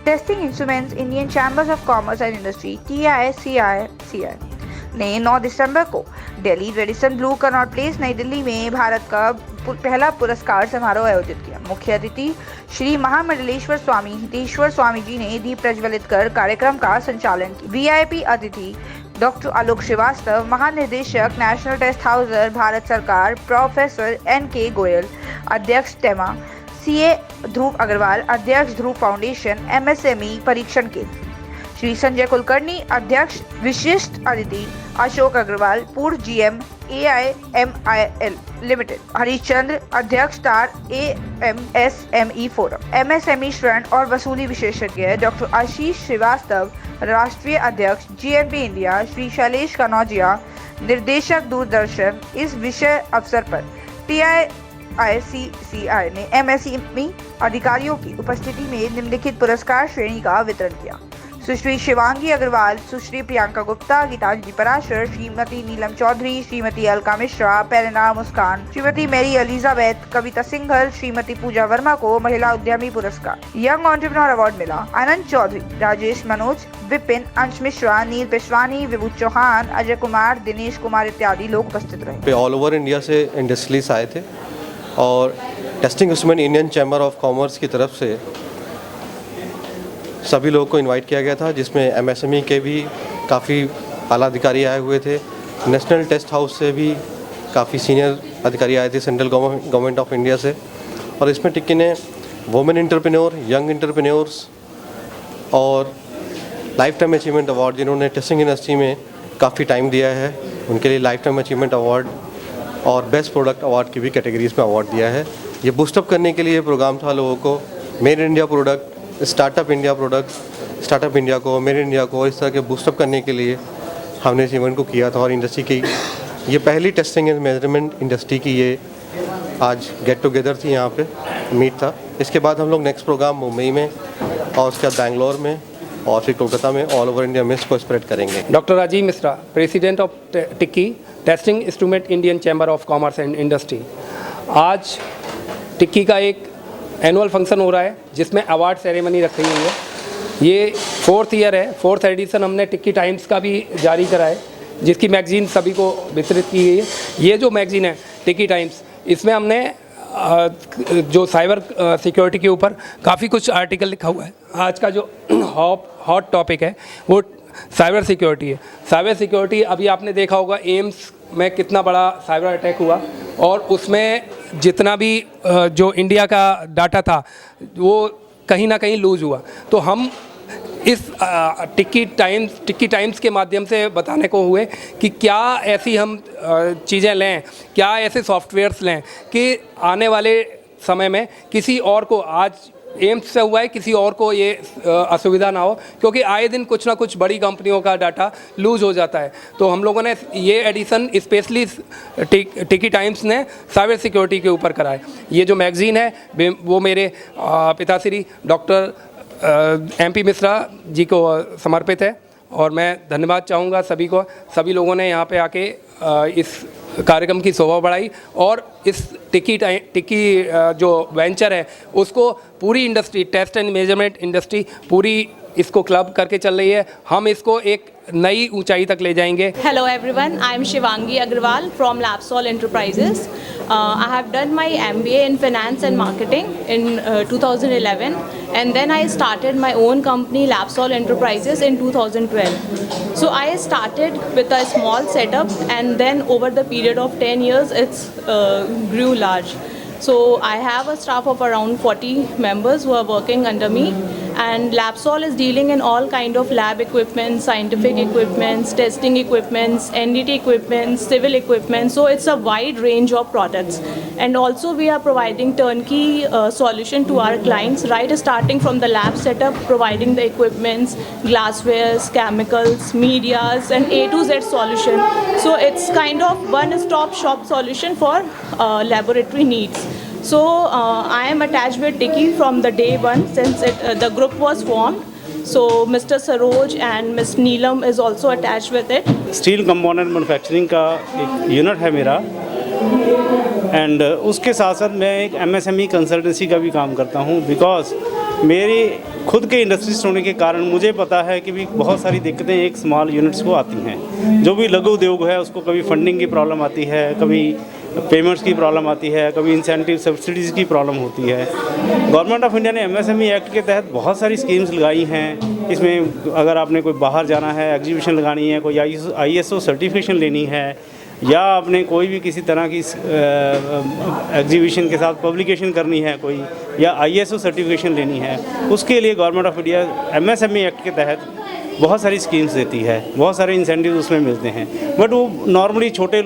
Testing instruments Indian chambers of commerce and industry TICI ने 9 दिसंबर को Delhi Radisson Blu Connaught place नई दिल्ली में भारत का पहला पुरस्कार समारोह आयोजित किया। मुख्य अतिथि श्री महामंडलेश्वर स्वामी हितेश्वर स्वामी जी ने दीप प्रज्वलित कर कार्यक्रम का संचालन किया। VIP अतिथि डॉक्टर आलोक श्रीवास्तव, महानिदेशक नेशनल टेस्ट हाउसर भारत सरकार, प्रोफेसर NK गोयल, अध्यक्ष टेमा, CA ध्रुव अग्रवाल, अध्यक्ष ध्रुव फाउंडेशन, MSME परीक्षण केंद्र, श्री संजय कुलकर्णी, अध्यक्ष, विशिष्ट अतिथि अशोक अग्रवाल, पूर्व GM AIMIL लिमिटेड, हरिश्चंद्र, अध्यक्ष स्टार AMSME फोरम, MSME ऋण और वसूली विशेषज्ञ डॉक्टर आशीष श्रीवास्तव, राष्ट्रीय अध्यक्ष GNP इंडिया, श्री शैलेश कनौजिया, निर्देशक दूरदर्शन। इस विषय अवसर पर TICI ने MSME अधिकारियों की उपस्थिति में निम्नलिखित पुरस्कार श्रेणी का वितरण किया। सुश्री शिवांगी अग्रवाल, सुश्री प्रियंका गुप्ता, गीतांजलि पराशर, श्रीमती नीलम चौधरी, श्रीमती अलका मिश्रा, पेरेना मुस्कान, श्रीमती मेरी एलिजाबेथ, कविता सिंघल, श्रीमती पूजा वर्मा को महिला उद्यमी पुरस्कार, यंग एंटरप्रेन्योर अवार्ड मिला। आनंद चौधरी, राजेश मनोज, विपिन, अंश मिश्रा, नील पेशवानी, विभू चौहान, अजय कुमार, दिनेश कुमार इत्यादि लोग उपस्थित रहे। ऑल ओवर इंडिया से इंडस्ट्रियलिस्ट आए थे और testing instrument Indian chamber of commerce की तरफ से सभी लोगों को इनवाइट किया गया था, जिसमें MSME के भी काफ़ी आला अधिकारी आए हुए थे। नेशनल टेस्ट हाउस से भी काफ़ी सीनियर अधिकारी आए थे, सेंट्रल गवर्नमेंट ऑफ इंडिया से। और इसमें टिक्की ने वुमेन एंटरप्रेन्योर, यंग एंटरप्रेन्योर्स और लाइफ टाइम अचीवमेंट अवार्ड, जिन्होंने टेस्टिंग इंडस्ट्री में काफ़ी टाइम दिया है, उनके लिए लाइफ टाइम अचीवमेंट अवार्ड और बेस्ट प्रोडक्ट अवार्ड की भी कैटेगरीज में अवार्ड दिया है। ये बूस्टअप करने के लिए प्रोग्राम था लोगों को, made in India product, startup India product, startup India को, मेड इन इंडिया को इस तरह के बूस्टअप करने के लिए हमने इस इवेंट को किया था। और इंडस्ट्री की ये पहली टेस्टिंग एंड मेजरमेंट इंडस्ट्री की ये आज गेट टुगेदर थी, यहाँ पे मीट था। इसके बाद हम लोग नेक्स्ट प्रोग्राम मुंबई में और उसके बाद बैंगलोर में और फिर कोलकाता में ऑल ओवर इंडिया में इसको स्प्रेड करेंगे। Doctor Rajiv Mishra, president of TICI testing instrument Indian chamber of commerce and industry. आज टिक्की का एक एनुअल फंक्शन हो रहा है जिसमें अवार्ड सेरेमनी रखी हुई है। ये 4th ईयर है, 4th एडिशन हमने टिक्की टाइम्स का भी जारी करा है, जिसकी मैगजीन सभी को वितरित की गई है। ये जो मैगजीन है टिक्की टाइम्स, इसमें हमने जो साइबर सिक्योरिटी के ऊपर काफ़ी कुछ आर्टिकल लिखा हुआ है। आज का जो हॉट टॉपिक है वो साइबर सिक्योरिटी है। साइबर सिक्योरिटी, अभी आपने देखा होगा एम्स में कितना बड़ा साइबर अटैक हुआ और उसमें जितना भी जो इंडिया का डाटा था वो कहीं ना कहीं लूज़ हुआ। तो हम इस टिक्की टाइम्स के माध्यम से बताने को हुए कि क्या ऐसी हम चीज़ें लें, क्या ऐसे सॉफ्टवेयर्स लें कि आने वाले समय में किसी और को, आज एम्स से हुआ है, किसी और को ये असुविधा ना हो, क्योंकि आए दिन कुछ ना कुछ बड़ी कंपनियों का डाटा लूज़ हो जाता है। तो हम लोगों ने ये एडिशन स्पेशली टिक्की टाइम्स ने साइबर सिक्योरिटी के ऊपर कराया। ये जो मैगज़ीन है वो मेरे पिताश्री डॉक्टर MP मिश्रा जी को समर्पित है और मैं धन्यवाद चाहूँगा सभी को। सभी लोगों ने यहाँ पे आके इस कार्यक्रम की शोभा बढ़ाई और इस टिक्की जो वेंचर है उसको पूरी industry, test and measurement industry पूरी इसको क्लब करके चल रही है। हम इसको एक नई ऊंचाई तक ले जाएंगे। Hello everyone, I am Shivangi Agrawal from Lapsol Enterprises. I have done my MBA in Finance and Marketing in 2011 and then I started my own company Lapsol Enterprises in 2012. So I started with a small setup and then over the period of 10 years it's grew large. So I have a staff of around 40 members who are working under me, and Lapsol is dealing in all kind of lab equipment, scientific equipments, testing equipments, NDT equipment, civil equipment. So it's a wide range of products, and also we are providing turnkey solution to our clients, right starting from the lab setup, providing the equipments, glasswares, chemicals, medias, and A to Z solution. So it's kind of one-stop shop solution for laboratory needs. So I am attached with Dicky from the day one since the group was formed. So Mr. Saroj and Ms. Neelam is also attached with it. Steel component manufacturing का एक unit है मेरा, and उसके साथ साथ मैं एक MSME consultancy का भी काम करता हूँ। बिकॉज मेरी खुद के इंडस्ट्रीज होने के कारण मुझे पता है कि भी बहुत सारी दिक्कतें एक स्मॉल यूनिट्स को आती हैं। जो भी लघु उद्योग है उसको कभी फंडिंग की प्रॉब्लम आती है, कभी पेमेंट्स की प्रॉब्लम आती है, कभी इंसेंटिव सब्सिडीज़ की प्रॉब्लम होती है। गवर्नमेंट ऑफ इंडिया ने MSME एक्ट के तहत बहुत सारी स्कीम्स लगाई हैं। इसमें अगर आपने कोई बाहर जाना है, एग्जीबिशन लगानी है, कोई ISO सर्टिफिकेशन लेनी है, या आपने कोई भी किसी तरह की एग्जीबिशन के साथ पब्लिकेशन करनी है कोई, या ISO सर्टिफिकेशन लेनी है, उसके लिए government of India MSME act के तहत बहुत सारी स्कीम्स देती है, बहुत सारे इंसेंटिव उसमें मिलते हैं। बट वो नॉर्मली छोटे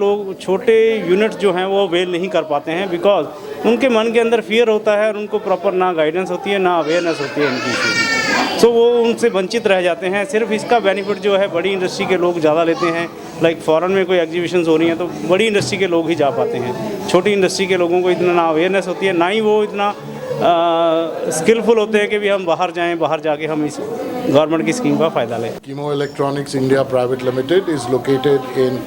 यूनिट्स जो हैं वो अवेल नहीं कर पाते हैं, बिकॉज उनके मन के अंदर फियर होता है और उनको प्रॉपर ना गाइडेंस होती है, ना अवेयरनेस होती है इनकी चीज़। सो वो उनसे वंचित रह जाते हैं। सिर्फ इसका बेनिफिट जो है बड़ी इंडस्ट्री के लोग ज़्यादा लेते हैं। लाइक फॉरेन में कोई एग्जीबिशंस हो रही हैं तो बड़ी इंडस्ट्री के लोग ही जा पाते हैं। छोटी इंडस्ट्री के लोगों को इतना ना अवेयरनेस होती है, ना ही वो इतना स्किलफुल होते हैं कि भी हम बाहर जाएं, बाहर जाके हम इस गवर्नमेंट की स्कीम का फ़ायदा लें। Chemo Electronics India Private Limited is located in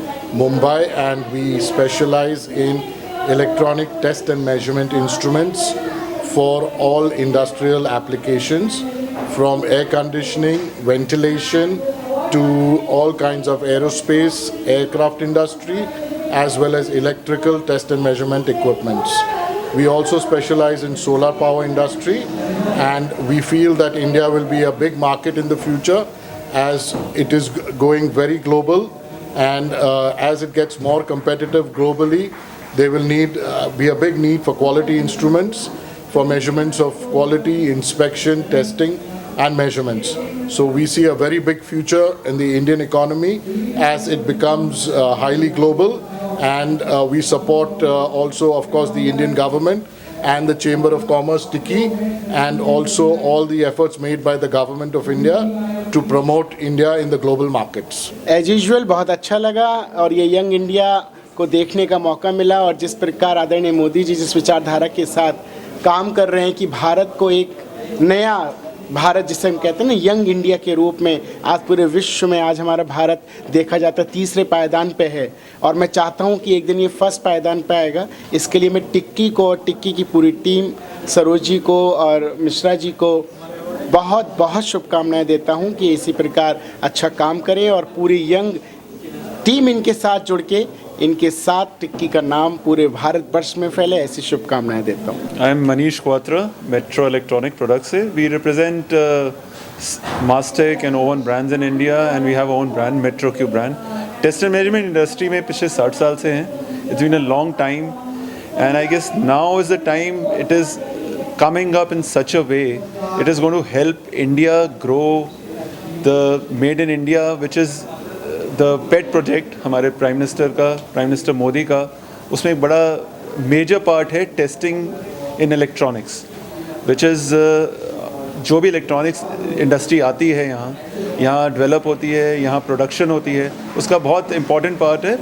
Mumbai, and we specialize in electronic test and measurement instruments for all industrial applications, from air conditioning, ventilation, to all kinds of aerospace, aircraft industry, as well as electrical test and measurement equipments. We also specialize in solar power industry, and we feel that India will be a big market in the future as it is going very global, and as it gets more competitive globally, there will be a big need for quality instruments for measurements of quality, inspection, testing and measurements. So we see a very big future in the Indian economy as it becomes highly global, and we support also of course the Indian government and the Chamber of Commerce TICI, and also all the efforts made by the government of India to promote India in the global markets. As usual बहुत अच्छा लगा, और ये young India को देखने का मौका मिला, और जिस प्रकार आदरणीय मोदी जी जिस विचारधारा के साथ काम कर रहे हैं कि भारत को एक नया भारत जिसे हम कहते हैं ना यंग इंडिया के रूप में, आज पूरे विश्व में आज हमारा भारत देखा जाता है तीसरे पायदान पे है, और मैं चाहता हूं कि एक दिन ये फर्स्ट पायदान पे आएगा। इसके लिए मैं टिक्की को और टिक्की की पूरी टीम, सरोज जी को और मिश्रा जी को बहुत बहुत शुभकामनाएं देता हूं कि इसी प्रकार अच्छा काम करें और पूरी यंग टीम इनके साथ जुड़ के इनके साथ टिक्की का नाम पूरे भारतवर्ष में फैले, ऐसी शुभकामनाएं देता हूँ। I am Manish Kwatra, Metro electronic product से। We represent Mastech and Owon brands in India, and we have own brand Metro Q brand. Test and measurement industry में पिछले 60 साल से हैं। It's been a long time, and I guess now is the time it is coming up in such a way, it is going to help India grow the Made in India, which is the pet project हमारे prime minister Modi का। उसमें एक बड़ा major part है testing in electronics, which is जो भी electronics industry आती है यहाँ डेवलप होती है, यहाँ प्रोडक्शन होती है, उसका बहुत इंपॉर्टेंट पार्ट है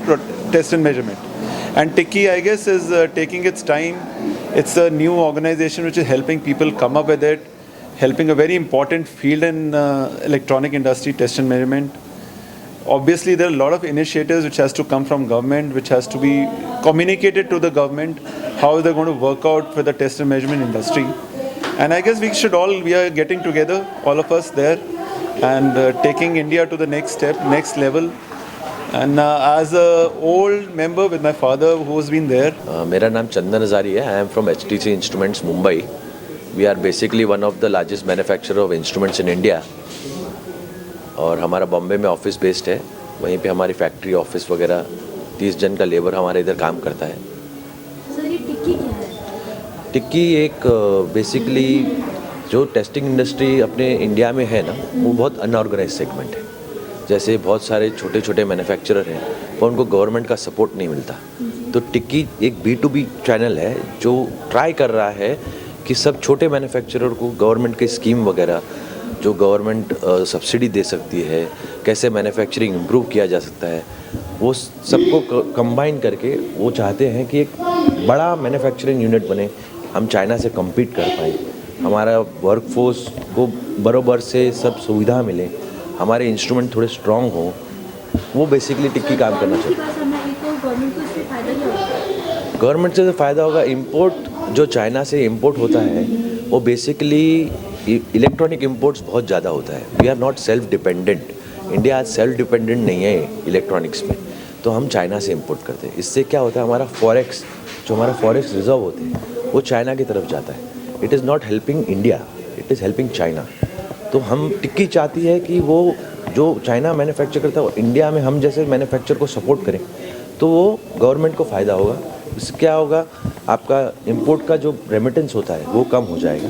test and measurement. And TICI, I guess, is taking its time. It's a new organization which is helping people come up with it, helping a very important field in electronic industry, test and measurement. Obviously, there are a lot of initiatives which has to come from government, which has to be communicated to the government, how they're going to work out for the test and measurement industry. And I guess we are getting together, all of us there, and taking India to the next step, next level. And as a old member with my father who's been there. मेरा नाम चंदन हजारी है। I am from HTC instruments Mumbai. We are basically one of the largest manufacturer of instruments in India, और हमारा बॉम्बे में office based है। वहीं पे हमारी फैक्ट्री ऑफिस वगैरह 30 जन का लेबर हमारे इधर काम करता है। सर ये टिक्की क्या है? टिक्की एक बेसिकली जो टेस्टिंग इंडस्ट्री अपने इंडिया में है ना, वो बहुत अनऑर्गेनाइज सेगमेंट है। जैसे बहुत सारे छोटे छोटे मैन्युफैक्चरर हैं और उनको गवर्नमेंट का सपोर्ट नहीं मिलता, तो टिक्की एक B2B चैनल है जो ट्राई कर रहा है कि सब छोटे मैन्युफैक्चरर को गवर्नमेंट की स्कीम वगैरह जो गवर्नमेंट सब्सिडी दे सकती है, कैसे मैन्युफैक्चरिंग इम्प्रूव किया जा सकता है, वो सबको कंबाइन करके वो चाहते हैं कि एक बड़ा मैन्युफैक्चरिंग यूनिट बने, हम चाइना से कम्पीट कर पाएँ। हमारा वर्कफोर्स को बराबर से सब सुविधा मिले, हमारे इंस्ट्रूमेंट थोड़े स्ट्रॉन्ग हो, वो बेसिकली टिक्की काम करना चाहिए। गवर्नमेंट को इससे फायदा क्या होगा? गवर्नमेंट से फ़ायदा होगा, इंपोर्ट जो चाइना से इंपोर्ट होता है वो बेसिकली इलेक्ट्रॉनिक इंपोर्ट्स बहुत ज़्यादा होता है। We are not self dependent, India आज सेल्फ डिपेंडेंट नहीं है इलेक्ट्रॉनिक्स में, तो हम चाइना से इंपोर्ट करते हैं। इससे क्या होता है, हमारा फॉरेक्स जो हमारा फॉरेक्स रिजर्व होते हैं वो चाइना की तरफ जाता है। It is not helping India, it is helping China. तो हम टिक्की चाहती है कि वो जो चाइना मैन्युफैक्चर करता है वो इंडिया में हम जैसे मैन्युफैक्चर को सपोर्ट करें, तो वो गवर्नमेंट को फ़ायदा होगा। इससे क्या होगा, आपका इंपोर्ट का जो रेमिटेंस होता है वो कम हो जाएगा,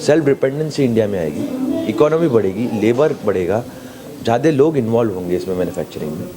सेल्फ डिपेंडेंसी इंडिया में आएगी, इकोनॉमी बढ़ेगी, लेबर बढ़ेगा, ज़्यादा लोग इन्वॉल्व होंगे इसमें मैन्युफैक्चरिंग में।